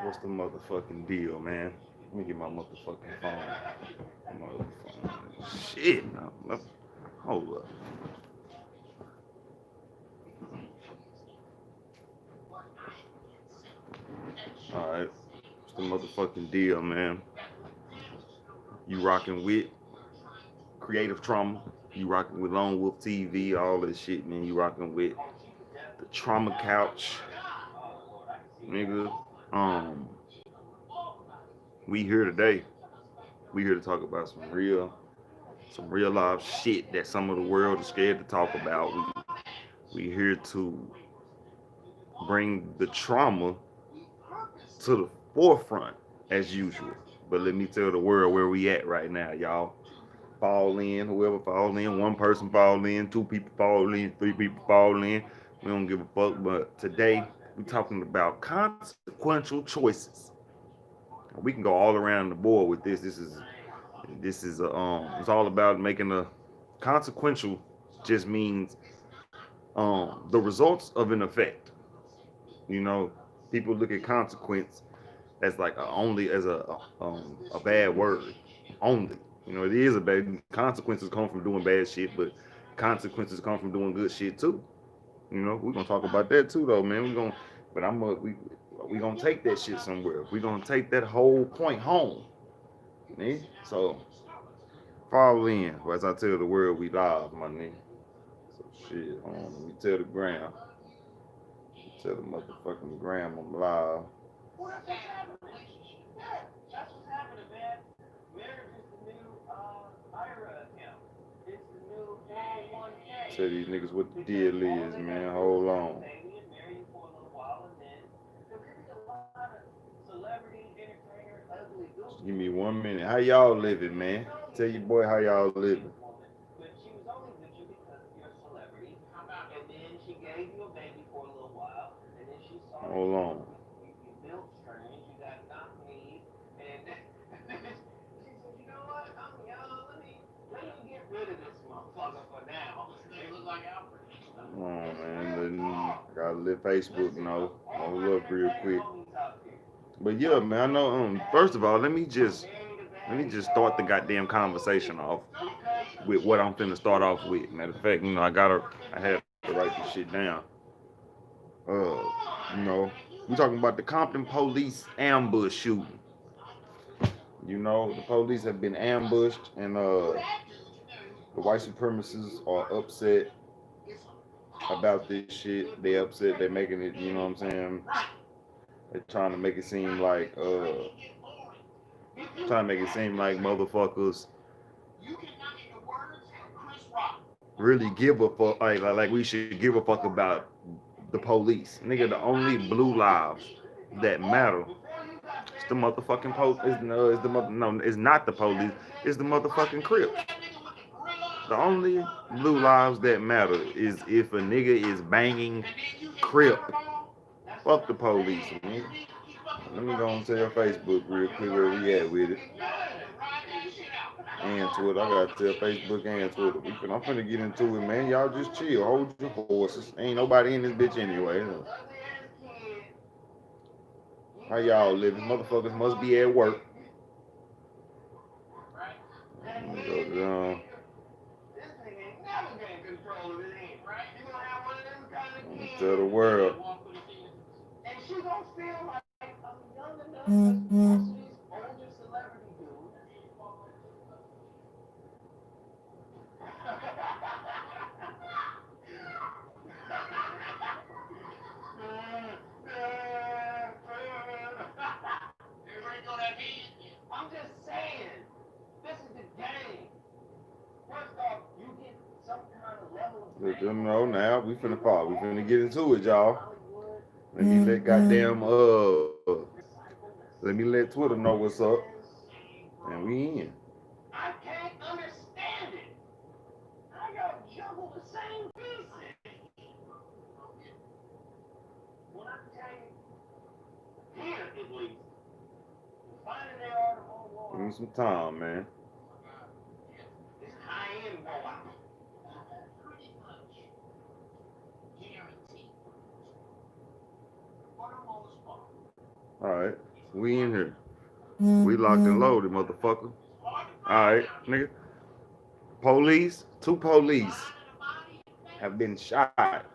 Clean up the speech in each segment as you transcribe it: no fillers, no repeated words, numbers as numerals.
What's the motherfucking deal, man? Let me get my motherfucking phone. Motherfucking shit. No, hold up. All right. What's the motherfucking deal, man? You rocking with Creative Trauma? You rocking with Lone Wolf TV? All this shit, man. You rocking with the Trauma Couch, nigga. Um, we here today. We here to talk about some real life shit that some of the world is scared to talk about. We here to bring the trauma to the forefront as usual. But let me tell the world where we at right now, y'all. Fall in, whoever fall in, one person fall in, two people fall in, three people fall in. We don't give a fuck. But today we talking about consequential choices. We can go all around the board with this. It's all about making a consequential. Just means the results of an effect. You know, people look at consequence as like only as a bad word only. You know, it is a bad consequences come from doing bad shit, but consequences come from doing good shit too. You know, we're gonna talk about that too, though, man. But we gonna take that shit somewhere. We gonna take that whole point home, man. So fall in, or as I tell the world, we live, my nigga. So shit, let me tell the gram, tell the motherfucking gram I'm live. Tell these niggas what the deal is, man. Hold on. Just give me 1 minute. How y'all living, man? Tell your boy how y'all living. Hold on. Come on, man. I gotta let Facebook know. Hold up real quick. But yeah, man, I know. First of all, let me just start the goddamn conversation off with what I'm finna start off with. Matter of fact, I had to write this shit down. Uh, you know, we talking about the Compton police ambush shooting. You know, the police have been ambushed, and the white supremacists are upset about this shit. They upset. They making it. You know what I'm saying? They're trying to make it seem like motherfuckers really give a fuck. Like we should give a fuck about the police, nigga. The only blue lives that matter. It's the motherfucking police. No, it's not the police. It's the motherfucking Crips. The only blue lives that matter is if a nigga is banging Crip. Fuck the police, man. Let me go and tell Facebook real quick where we at with it. And Twitter. I gotta tell Facebook and Twitter. I'm finna get into it, man. Y'all just chill. Hold your horses. Ain't nobody in this bitch anyway. How y'all living? Motherfuckers must be at work. Let me go down. Let me tell the world. Let them know now. We finna fall. We finna get into it, y'all. Let me let goddamn let me let Twitter know what's up. And we in. Give me some time, man. Alright. We in here. We locked and loaded, motherfucker. Alright, nigga. Two police have been shot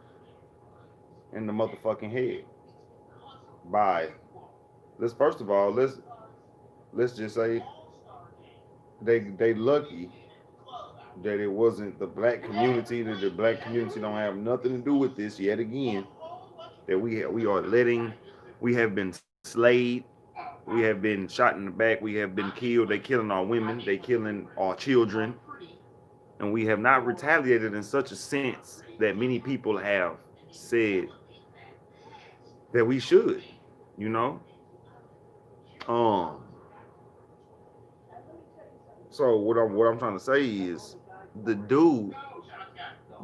in the motherfucking head by first of all, let's just say they lucky that it wasn't the black community, that the black community don't have nothing to do with this yet again. That we are letting we have been slayed, we have been shot in the back, we have been killed, they killing our women, they killing our children, and we have not retaliated in such a sense that many people have said that we should, you know. Um, so what I'm trying to say is the dude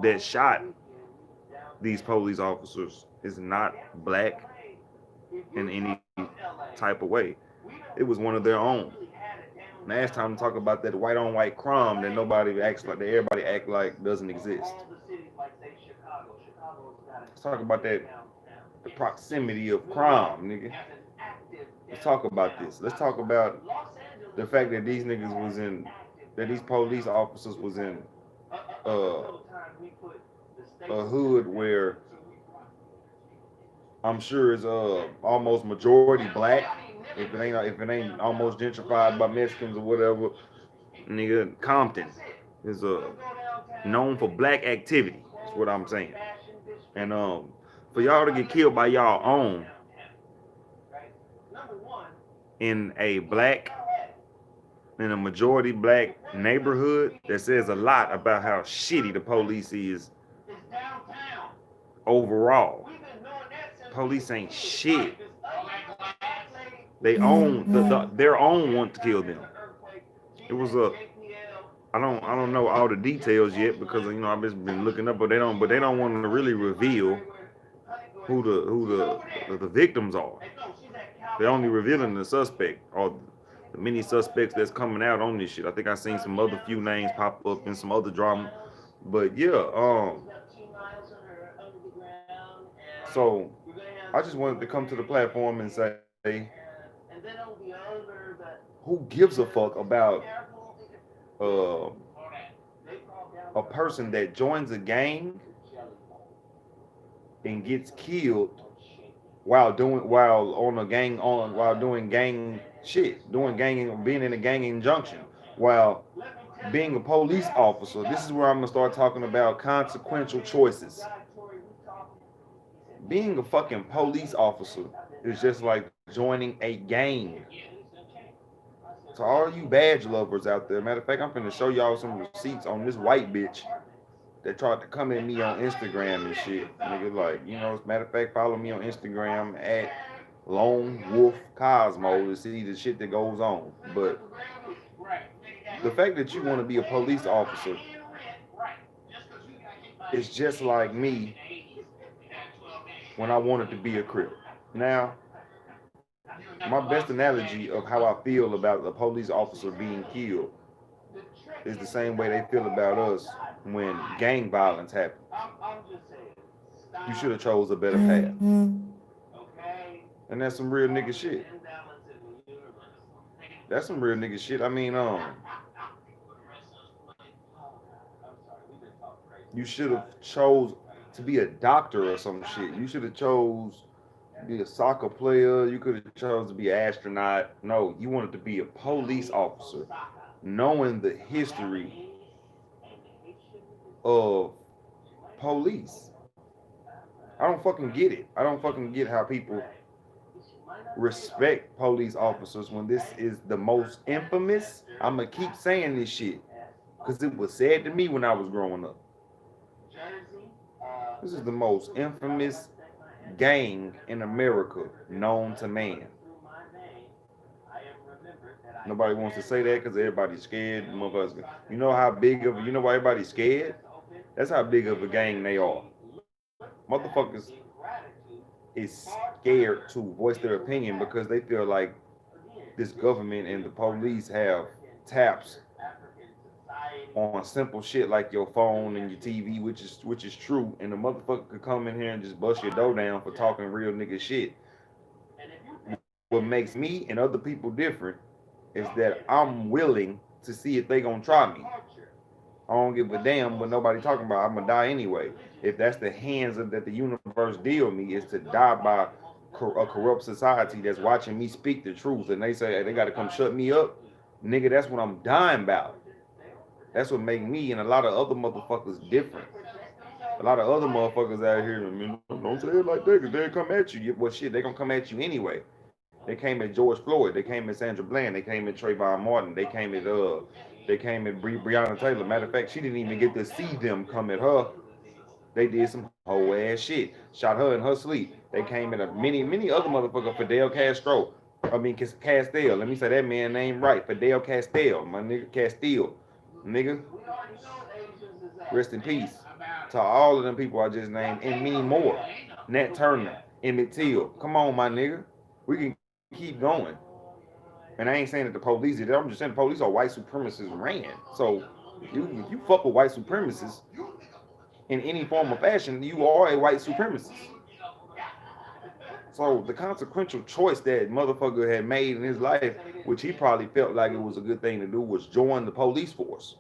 that shot these police officers is not black in any type of way. It was one of their own. Now it's time to talk about that white on white crime that nobody acts like, that everybody act like doesn't exist. Let's talk about that, the proximity of crime, nigga. Let's talk about this. Let's talk about the fact that these niggas was in, that these police officers was in uh, a hood where I'm sure it's almost majority black. If it ain't almost gentrified by Mexicans or whatever, nigga, Compton is known for black activity. That's what I'm saying. And for y'all to get killed by y'all own in a black, in a majority black neighborhood, that says a lot about how shitty the police is overall. Police ain't shit. They own their own want to kill them. It was a I don't know all the details yet because you know I've just been looking up, but they don't want to really reveal who the victims are. They're only revealing the suspect or the many suspects that's coming out on this shit. I think I seen some other few names pop up in some other drama, but yeah. So I just wanted to come to the platform and say, who gives a fuck about uh, a person that joins a gang and gets killed while on a gang on while doing gang shit, doing gang being in a gang injunction, while being a police officer. This is where I'm gonna start talking about consequential choices. Being a fucking police officer is just like joining a gang. So all you badge lovers out there, matter of fact, I'm finna show y'all some receipts on this white bitch that tried to come at me on Instagram and shit. Nigga, like, you know, as a matter of fact, follow me on Instagram at LoneWolfCosmo to see the shit that goes on. But the fact that you want to be a police officer is just like me when I wanted to be a crip. Now, my best analogy of how I feel about a police officer being killed is the same way they feel about us when gang violence happens. You should have chose a better path. And that's some real nigga shit. That's some real nigga shit. I mean, you should have chose to be a doctor or some shit. You should have chose to be a soccer player. You could have chose to be an astronaut. No, you wanted to be a police officer, knowing the history of police. I don't fucking get it. I don't fucking get how people respect police officers when this is the most infamous. I'm gonna keep saying this shit because it was said to me when I was growing up. This is the most infamous gang in America known to man. Nobody wants to say that because everybody's scared. You know how big of, you know why everybody's scared? That's how big of a gang they are. Motherfuckers is scared to voice their opinion because they feel like this government and the police have taps on simple shit like your phone and your TV, which is true, and the motherfucker could come in here and just bust your door down for talking real nigga shit. what makes me and other people different is that I'm willing to see if they gonna try me. I don't give a damn what nobody talking about. I'm gonna die anyway. If that's the hands that the universe deal me is to die by a corrupt society that's watching me speak the truth, and they say, hey, they got to come shut me up, nigga. That's what I'm dying about. That's what make me and a lot of other motherfuckers different. A lot of other motherfuckers out here, I mean, don't say it like that, cause they'll come at you. Well, shit, they gonna come at you anyway. They came at George Floyd. They came at Sandra Bland. They came at Trayvon Martin. They came at Breonna Taylor. Matter of fact, she didn't even get to see them come at her. They did some whole ass shit. Shot her in her sleep. They came at many other motherfuckers. Fidel Castro. Castile. Let me say that man name right. Fidel Castile. My nigga Castile. Nigga. Rest in peace to all of them people I just named and many more. Nat Turner, Emmett Till. Come on, my nigga. We can keep going. And I ain't saying that the police did it. I'm just saying the police are white supremacists ran. So if you fuck with white supremacists in any form or fashion, you are a white supremacist. So the consequential choice that motherfucker had made in his life, which he probably felt like it was a good thing to do, was join the police force.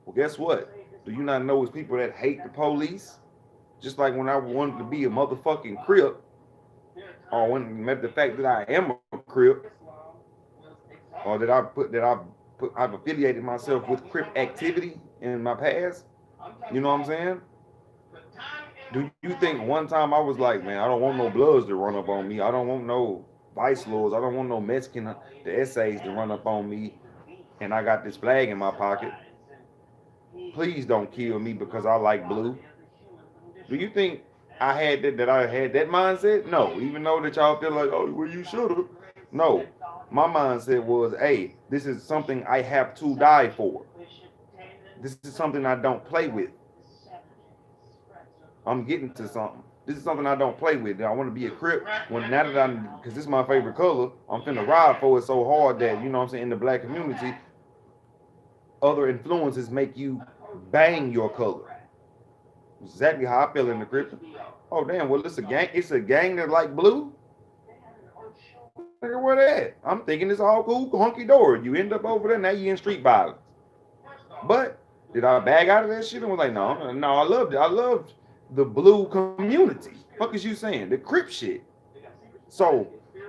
Well, guess what? Do you not know it's people that hate the police? Just like when I wanted to be a motherfucking Crip, or when the fact that I am a Crip, or I've affiliated myself with Crip activity in my past. You know what I'm saying? Do you think one time I was like, man, I don't want no Bloods to run up on me. I don't want no Vice Lords. I don't want no Mexican, the essays to run up on me. And I got this flag in my pocket. Please don't kill me because I like blue. Do you think I had that mindset? No. Even though that y'all feel like, oh, well, you should have. No. My mindset was, hey, this is something I have to die for. This is something I don't play with. I'm getting to something. This is something I don't play with. I want to be a Crip. Because this is my favorite color, I'm finna ride for it so hard that, you know what I'm saying, in the black community, other influences make you bang your color. Exactly how I feel in the Crip. Oh, damn, well, it's a gang. It's a gang that like blue? Nigga, where that? I'm thinking it's all cool, hunky dory. You end up over there, now you in street violence. But did I bag out of that shit and was like, no, I loved it. I loved the blue community. Fuck is you saying? The Crip shit. So,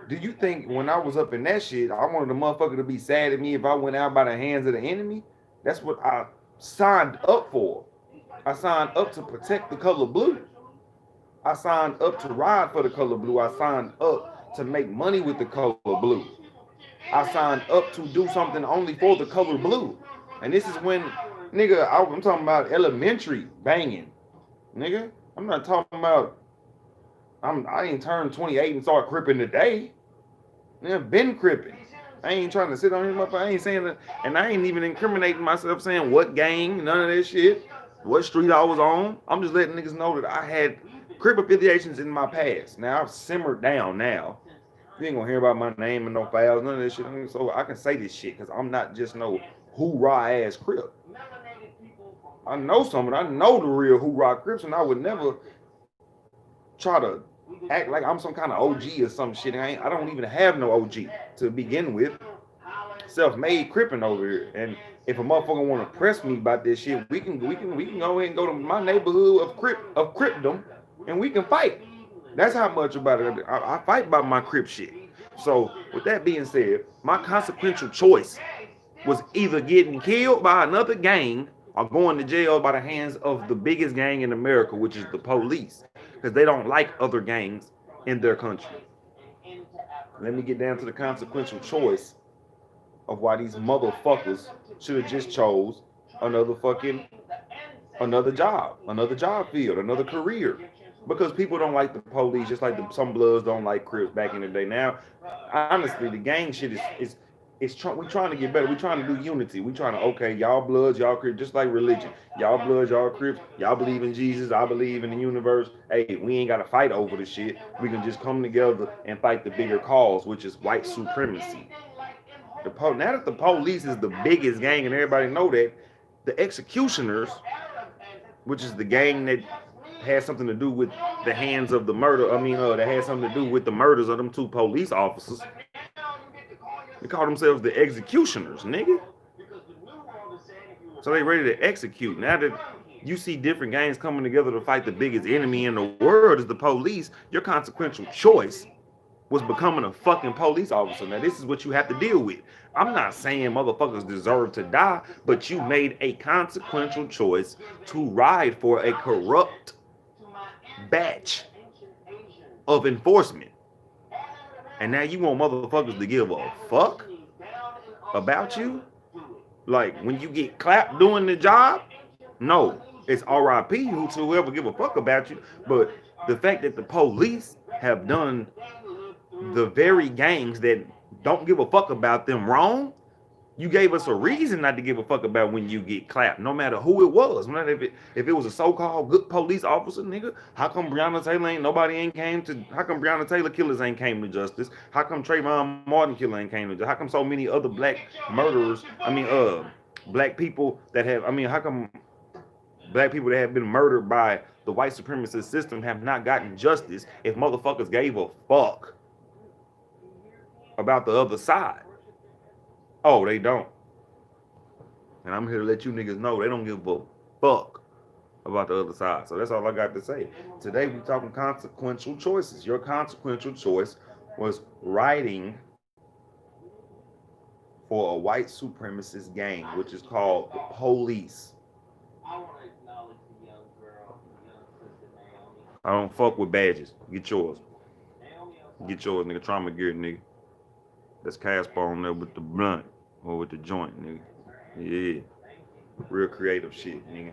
do you think when I was up in that shit, I wanted the motherfucker to be sad at me if I went out by the hands of the enemy? That's what I signed up for. I signed up to protect the color blue. I signed up to ride for the color blue. I signed up to make money with the color blue. I signed up to do something only for the color blue. And this is when, nigga, I'm talking about elementary banging. Nigga, I'm not talking about, I ain't turned 28 and start cripping today. Nigga, been cripping. I ain't trying to sit on his motherfucker. I ain't saying that, and I ain't even incriminating myself saying what gang, none of that shit, what street I was on. I'm just letting niggas know that I had Crip affiliations in my past. Now I've simmered down now. You ain't gonna hear about my name and no files, none of this shit. So I can say this shit because I'm not just no hoorah ass Crip. I know some, I know the real hoorah Crips, and I would never try to act like I'm some kind of OG or some shit. I don't even have no OG to begin with. Self-made cripping over here. And if a motherfucker want to press me about this shit, we can go ahead and go to my neighborhood of Cripdom, and we can fight. That's how much about it. I fight about my Crip shit. So with that being said, my consequential choice was either getting killed by another gang or going to jail by the hands of the biggest gang in America, which is the police, because they don't like other gangs in their country. Let me get down to the consequential choice of why these motherfuckers should have just chose another job field, another career. Because people don't like the police, just like some Bloods don't like Crips back in the day. Now, honestly, the gang shit we trying to get better. We trying to do unity. We trying to, okay, y'all Bloods, y'all Crips, just like religion. Y'all Bloods, y'all Crips, y'all believe in Jesus, I believe in the universe. Hey, we ain't got to fight over the shit. We can just come together and fight the bigger cause, which is white supremacy. Now that the police is the biggest gang and everybody know that, the executioners, which is the gang that has something to do with the hands of the murder, that has something to do with the murders of them two police officers, They call themselves the executioners, nigga. So they ready to execute. Now that you see different gangs coming together to fight the biggest enemy in the world is the police, your consequential choice was becoming a fucking police officer. Now this is what you have to deal with. I'm not saying motherfuckers deserve to die, but you made a consequential choice to ride for a corrupt batch of enforcement. And now you want motherfuckers to give a fuck about you? Like when you get clapped doing the job? No, it's RIP who to whoever give a fuck about you. But the fact that the police have done the very gangs that don't give a fuck about them wrong, you gave us a reason not to give a fuck about when you get clapped, no matter who it was. No matter if it was a so-called good police officer, nigga. How come Breonna Taylor ain't came to? How come Breonna Taylor killers ain't came to justice? How come Trayvon Martin killer ain't came to justice? How come so many other black murderers? Black people that have. How come black people that have been murdered by the white supremacist system have not gotten justice if motherfuckers gave a fuck about the other side? Oh, they don't. And I'm here to let you niggas know they don't give a fuck about the other side. So that's all I got to say. Today we talking consequential choices. Your consequential choice was writing for a white supremacist gang, which is called the police. I don't fuck with badges. Get yours. Get yours, nigga. Trauma gear, nigga. That's Casper on there with the blunt or with the joint, nigga. Yeah. Real creative shit, nigga.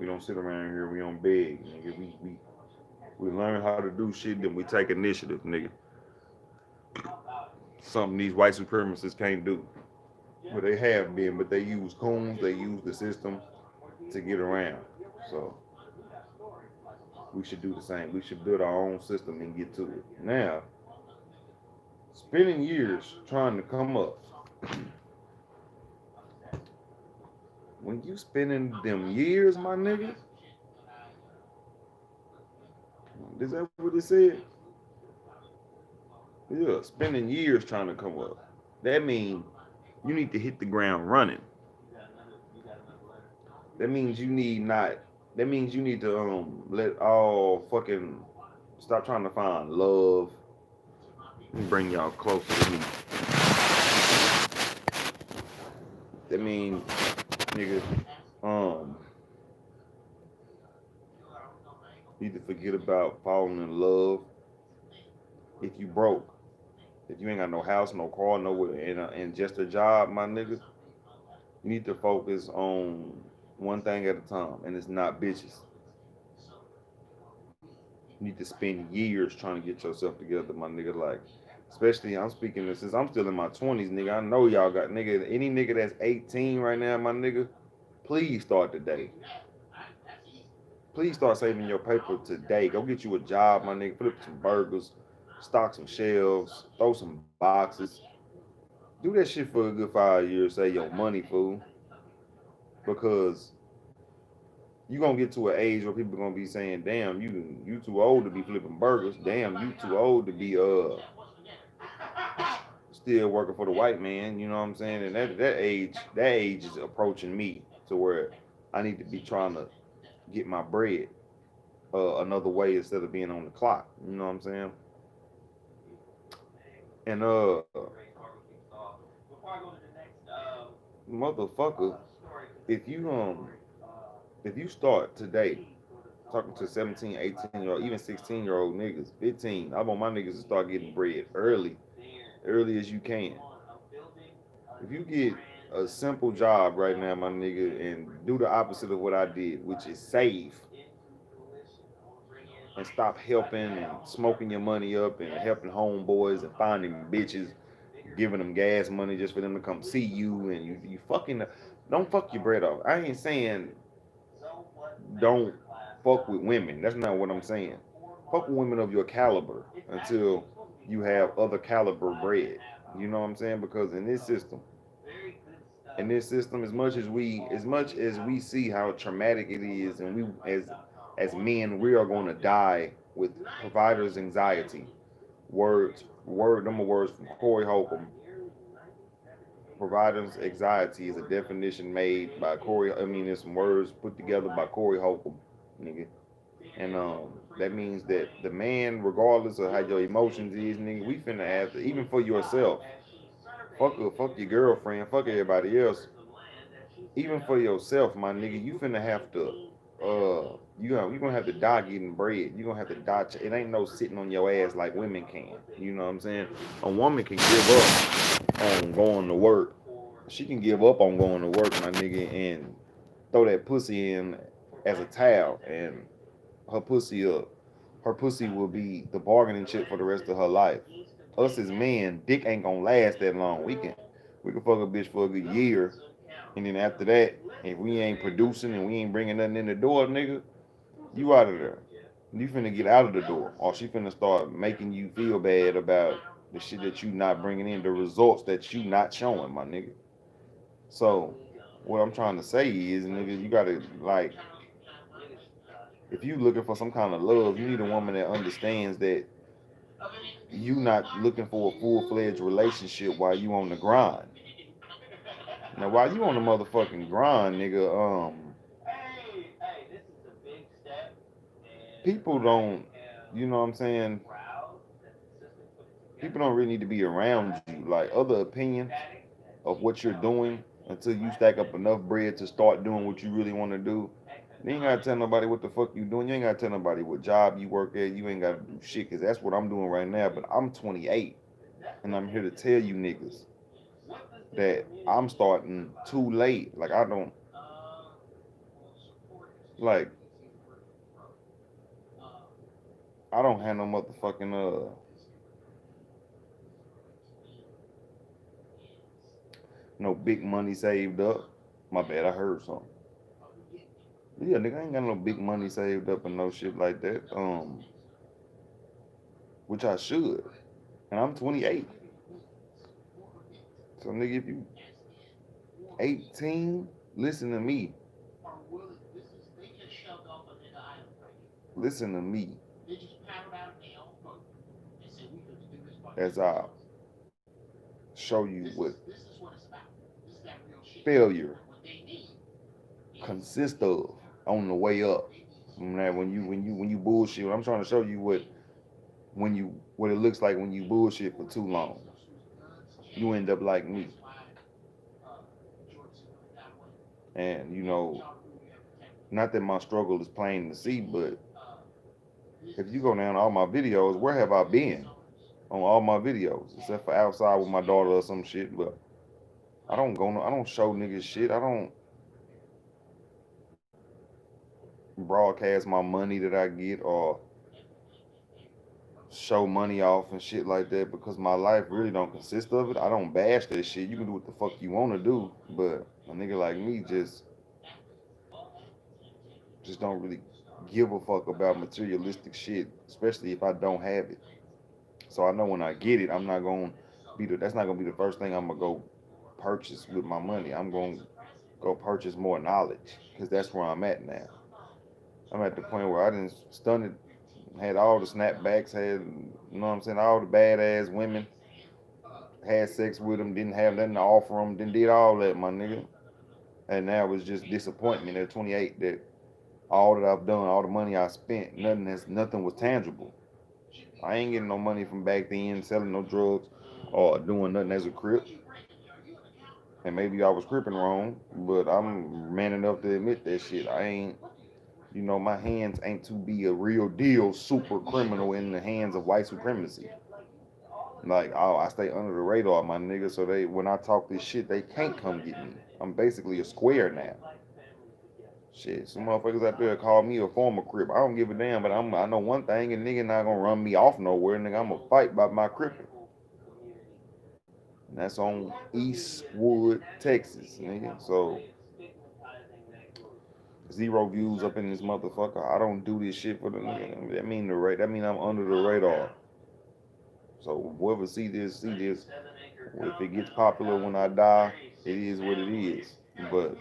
We don't sit around here, we don't beg, nigga. We learn how to do shit, then we take initiative, nigga. Something these white supremacists can't do. Well, they have been, but they use coons, they use the system to get around. So we should do the same. We should build our own system and get to it. Now, spending years trying to come up. When you spending them years, my nigga, is that what it said? Yeah, spending years trying to come up. That means you need to hit the ground running. That means you need not. That means you need to let all fucking stop trying to find love. Let me bring y'all closer to me. That means, nigga, need to forget about falling in love. If you broke, if you ain't got no house, no car, and just a job, my nigga, you need to focus on one thing at a time, and it's not bitches. You need to spend years trying to get yourself together, my nigga. Like, especially I'm speaking this since I'm still in my 20s, nigga. I know y'all got nigga. Any nigga that's 18 right now, my nigga, please start today. Please start saving your paper today. Go get you a job, my nigga. Flip some burgers, stock some shelves, throw some boxes. Do that shit for a good 5 years. Save your money, fool. Because you gonna get to an age where people gonna be saying, "Damn, you too old to be flipping burgers. Damn, you too old to be still working for the white man." You know what I'm saying? And that age is approaching me to where I need to be trying to get my bread another way instead of being on the clock. You know what I'm saying? And motherfucker, if you if you start today talking to 17, 18-year old, even 16-year-old niggas, 15, I want my niggas to start getting bread early as you can. If you get a simple job right now, my nigga, and do the opposite of what I did, which is save and stop helping and smoking your money up and helping homeboys and finding bitches, giving them gas money just for them to come see you, and you fucking don't fuck your bread off. I ain't saying don't fuck with women. That's not what I'm saying. Fuck with women of your caliber until you have other caliber bread. You know what I'm saying? Because in this system, as much as we see how traumatic it is, and we as men, we are going to die with providers anxiety. Words, number words from Corey Holcomb. provider's anxiety is a definition made by Corey. I mean, it's some words put together by Corey Holcomb, nigga. And that means that the man, regardless of how your emotions is, nigga, we finna have to, even for yourself, fuck your girlfriend, fuck everybody else. Even for yourself, my nigga, you finna have to, you gonna have to die getting bread. You gonna have to die. It ain't no sitting on your ass like women can. You know what I'm saying? A woman can give up on going to work. She can give up on going to work, my nigga, and throw that pussy in as a towel, and her pussy up. Her pussy will be the bargaining chip for the rest of her life. Us as men, dick ain't gonna last that long. We can fuck a bitch for a good year, and then after that, if we ain't producing and we ain't bringing nothing in the door, nigga, you out of there. You finna get out of the door, or she finna start making you feel bad about the shit that you not bringing in, the results that you not showing, my nigga. So, what I'm trying to say is, nigga, you gotta like, if you looking for some kind of love, you need a woman that understands that you not looking for a full fledged relationship while you on the grind. Now, while you on the motherfucking grind, nigga, people don't, you know what I'm saying? People don't really need to be around you. Like, other opinions of what you're doing until you stack up enough bread to start doing what you really want to do. You ain't gotta tell nobody what the fuck you doing. You ain't gotta tell nobody what job you work at. You ain't gotta do shit, cause that's what I'm doing right now. But I'm 28, and I'm here to tell you niggas that I'm starting too late. Like, I don't like I don't have no motherfucking no big money saved up. My bad, I heard something. Yeah, nigga, I ain't got no big money saved up and no shit like that. Which I should. And I'm 28. So nigga, if you 18, listen to me. Listen to me as I show you what failure consists of on the way up. Now, when you bullshit, I'm trying to show you what it looks like when you bullshit for too long. You end up like me. And not that my struggle is plain to see, but if you go down all my videos, where have I been on all my videos? Except for outside with my daughter or some shit, but I don't show niggas shit. I don't broadcast my money that I get or show money off and shit like that because my life really don't consist of it. I don't bash that shit. You can do what the fuck you want to do, but a nigga like me just don't really give a fuck about materialistic shit, especially if I don't have it. So I know when I get it, I'm not gonna that's not gonna be the first thing I'm gonna go purchase with my money. I'm gonna go purchase more knowledge because that's where I'm at now. I'm at the point where I didn't stunned, had all the snapbacks, had, you know what I'm saying, all the badass women, had sex with them, didn't have nothing to offer them, didn't did all that, my nigga. And now it's just disappointment at 28 that all that I've done, all the money I spent, nothing was tangible. I ain't getting no money from back then, selling no drugs or doing nothing as a crip. And maybe I was cripping wrong, but I'm man enough to admit that shit. I ain't, my hands ain't to be a real deal super criminal in the hands of white supremacy. Like, oh, I stay under the radar, my nigga, so when I talk this shit, they can't come get me. I'm basically a square now. Shit, some motherfuckers out there call me a former crip. I don't give a damn, but I know one thing, a nigga not gonna run me off nowhere, nigga. I'm gonna fight by my crippin'. And that's on Eastwood, Texas, nigga. So, zero views up in this motherfucker. I don't do this shit for the nigga. That mean I'm under the radar. So whoever see this, see this. If it gets popular when I die, it is what it is. But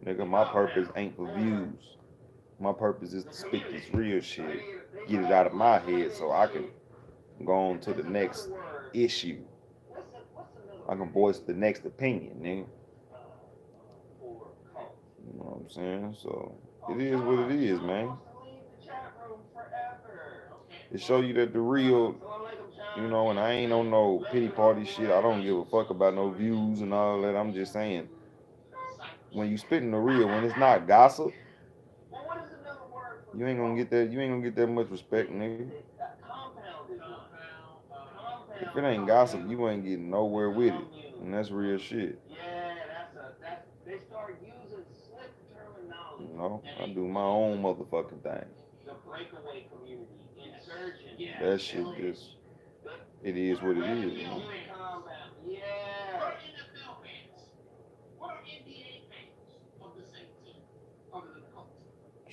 nigga, my purpose ain't for views. My purpose is to spit this real shit, get it out of my head so I can go on to the next issue. I can voice the next opinion, nigga. You know what I'm saying? So it is what it is, man. It show you that the real, you know, and I ain't on no pity party shit. I don't give a fuck about no views and all that. I'm just saying, when you spitting the real, when it's not gossip, you ain't gonna get that. You ain't gonna get that much respect, nigga. If it ain't gossip, you ain't getting nowhere with it, and that's real shit. You know, I do my own motherfucking thing. That shit just, it is what it is, man.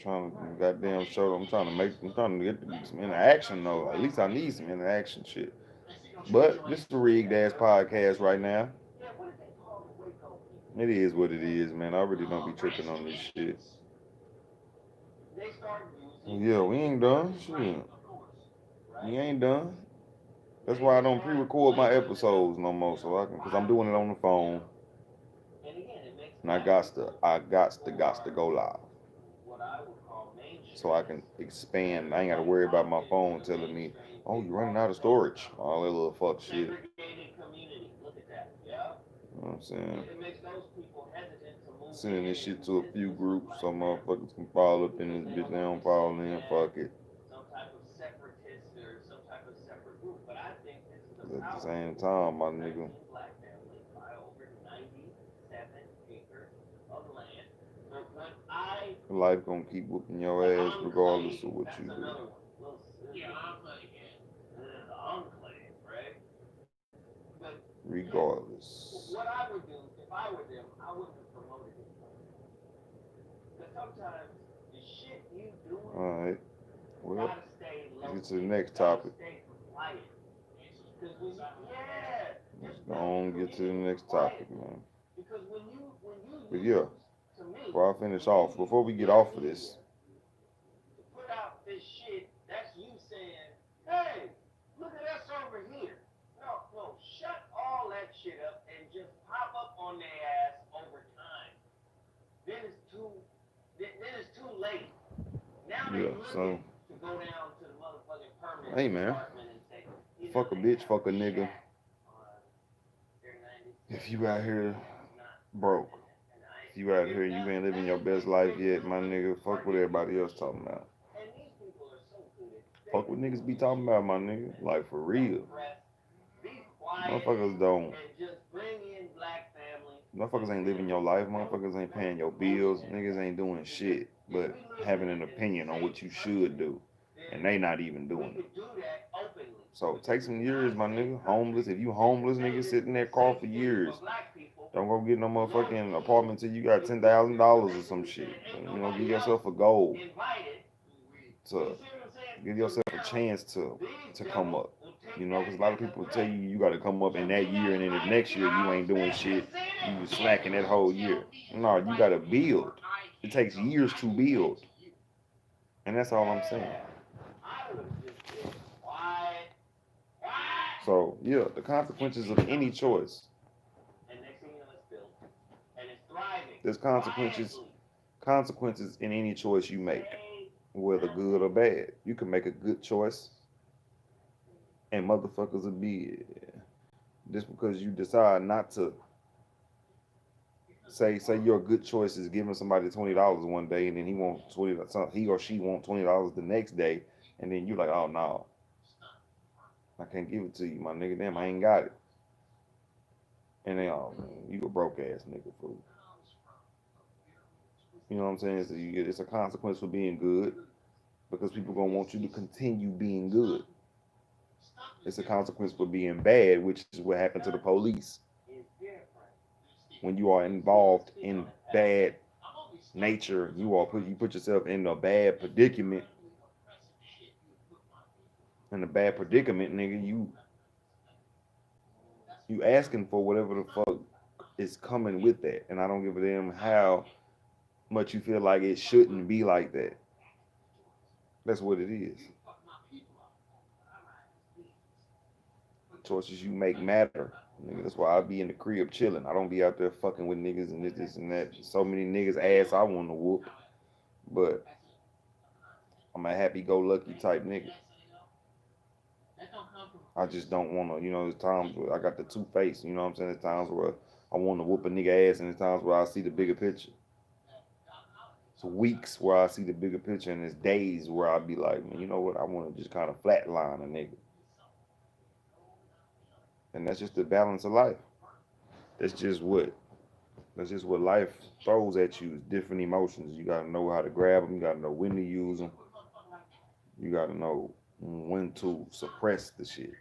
Trying to goddamn show. I'm trying to get some interaction though. At least I need some interaction shit. But this is a rigged ass podcast right now. It is what it is, man. I really don't be tripping on this shit. Yeah, we ain't done. Shit. We ain't done. That's why I don't pre-record my episodes no more, so I can, cause I'm doing it on the phone, and I got to go live, so I can expand. I ain't got to worry about my phone telling me, "Oh, you're running out of storage." All that little fuck shit. You know what I'm saying? Sending this shit to a few groups so motherfuckers can fall up in this bitch. They don't fall in, fuck it. But at the same time, my nigga, life gonna keep whooping your ass regardless of what you do. Regardless. Alright. Well, let's get to the next topic. Let's go on get to the next topic, man. But yeah, before I finish off, before we get off of this, yeah, so, hey man, fuck a bitch, fuck a nigga. If you out here broke, if you out here, you ain't living your best life yet, my nigga, fuck what everybody else talking about. Fuck what niggas be talking about, my nigga. Like, for real. Motherfuckers don't. Motherfuckers ain't living your life. Motherfuckers ain't paying your bills. Niggas ain't doing shit but having an opinion on what you should do. And they not even doing it. So take some years, my nigga. Homeless. If you homeless, nigga, sit in that car for years. Don't go get no motherfucking apartment till you got $10,000 or some shit. You know, give yourself a goal to give yourself a chance to come up. You know, because a lot of people tell you you got to come up in that year, and then the next year you ain't doing shit. You slacking that whole year. No, you got to build. It takes years to build, and that's all I'm saying. So yeah, the consequences of any choice. There's consequences in any choice you make, whether good or bad. You can make a good choice, and motherfuckers will be just because you decide not to say your good choice is giving somebody $20 one day, and then he or she want $20 the next day, and then you like, oh no, I can't give it to you, my nigga. Damn, I ain't got it. And then, oh man, you a broke ass nigga fool. You know what I'm saying? So it's a consequence for being good, because people gonna want you to continue being good. It's a consequence for being bad, which is what happened to the police. When you are involved in bad nature, you put yourself in a bad predicament. In a bad predicament, nigga, you asking for whatever the fuck is coming with that, and I don't give a damn how much you feel like it shouldn't be like that. That's what it is. Choices you make matter. Nigga, that's why I be in the crib chilling. I don't be out there fucking with niggas and this and that. So many niggas ass I want to whoop, but I'm a happy-go-lucky type nigga. I just don't want to, there's times where I got the two face, you know what I'm saying? There's times where I want to whoop a nigga ass, and there's times where I see the bigger picture. It's weeks where I see the bigger picture, and it's days where I be like, man, you know what? I want to just kind of flatline a nigga. And that's just the balance of life. That's just what that's just what life throws at you. Is different emotions. You gotta know how to grab them. You gotta know when to use them. You gotta know when to suppress the shit.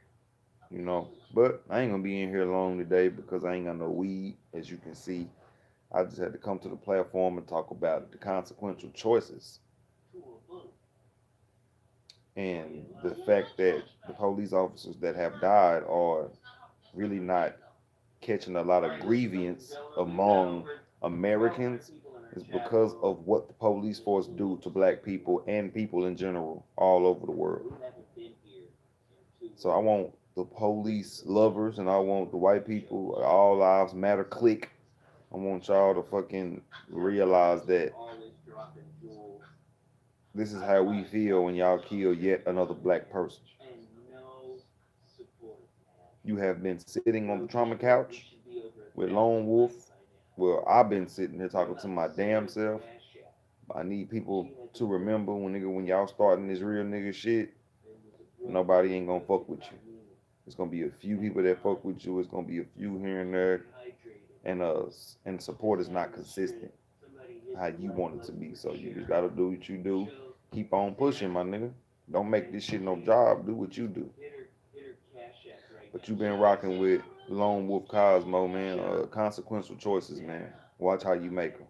But I ain't gonna be in here long today because I ain't got no weed, as you can see. I just had to come to the platform and talk about the consequential choices and the fact that the police officers that have died are really not catching a lot of grievance among Americans is because of what the police force do to black people and people in general all over the world. So I want the police lovers and I want the white people, all lives matter click. I want y'all to fucking realize that this is how we feel when y'all kill yet another black person. You have been sitting on the trauma couch with Lone Wolf. Well, I've been sitting here talking to my damn self. I need people to remember when y'all starting this real nigga shit, nobody ain't gonna fuck with you. It's gonna be a few people that fuck with you. It's gonna be a few here and there, and support is not consistent how you want it to be. So you just gotta do what you do. Keep on pushing, my nigga. Don't make this shit no job. Do what you do. But you've been rocking with Lone Wolf Cosmo, man. Consequential choices, man. Watch how you make them.